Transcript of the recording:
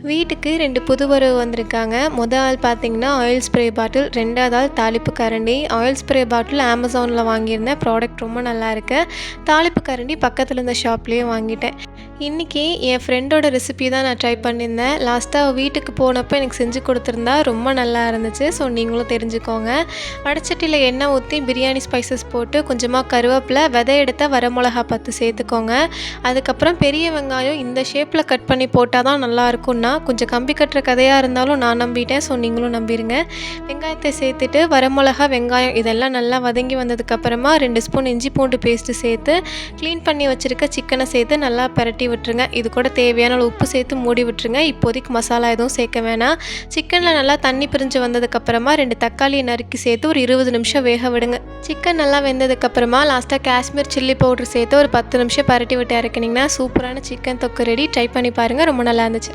வீட்டுக்கு 2 புது வரவு வந்திருக்காங்க. ஆள் பார்த்தீங்கன்னா, ஆயில் ஸ்ப்ரே பாட்டில், 2வது ஆள் தாளிப்பு கரண்டி. ஆயில் ஸ்ப்ரே பாட்டில் Amazonல வாங்கியிருந்தேன். ப்ராடக்ட் ரொம்ப நல்லாயிருக்கு. தாளிப்பு கரண்டி பக்கத்தில் இருந்த ஷாப்லேயே வாங்கிட்டேன். இன்றைக்கி என் ஃப்ரெண்டோட ரெசிபி தான் நான் ட்ரை பண்ணியிருந்தேன். லாஸ்ட்டாக அவள் வீட்டுக்கு போனப்போ எனக்கு செஞ்சு கொடுத்துருந்தா. ரொம்ப நல்லா இருந்துச்சு. ஸோ நீங்களும் தெரிஞ்சுக்கோங்க. வடச்சட்டியில் எண்ணெய் ஊற்றி பிரியாணி ஸ்பைசஸ் போட்டு கொஞ்சமாக கருவேப்பிலை, விதை எடுத்த வரமிளகா 10 சேர்த்துக்கோங்க. அதுக்கப்புறம் பெரிய வெங்காயம் இந்த ஷேப்பில் கட் பண்ணி போட்டால் தான் நல்லாயிருக்கும்னா, கொஞ்சம் கம்பி கட்டுற கதையாக இருந்தாலும் நான் நம்பிட்டேன். ஸோ நீங்களும் நம்பிடுங்க. வெங்காயத்தை சேர்த்துட்டு வரமிளகா, வெங்காயம் இதெல்லாம் நல்லா வதங்கி வந்ததுக்கப்புறமா 2 ஸ்பூன் இஞ்சி பூண்டு பேஸ்ட்டு சேர்த்து க்ளீன் பண்ணி வச்சுருக்க சிக்கனை சேர்த்து நல்லா பரட்டி விட்டுருங்க. இது கூட தேவையான உப்பு சேர்த்து மூடி விட்டுருங்க. இப்போதைக்கு மசாலா எதுவும் சேர்க்க வேணாம். சிக்கனில் நல்லா தண்ணி பிரிஞ்சு வந்ததுக்கப்புறமா 2 தக்காளியை நறுக்கி சேர்த்து ஒரு 20 நிமிஷம் வேக விடுங்க. சிக்கன் நல்லா வெந்ததுக்கப்புறமா லாஸ்ட்டாக காஷ்மீர் சில்லி பவுடர் சேர்த்து ஒரு 10 நிமிஷம் பரட்டி விட்டு இறக்குனிங்கன்னா சூப்பரான சிக்கன் தொக்கு ரெடி. ட்ரை பண்ணி பாருங்கள். ரொம்ப நல்லா இருந்துச்சு.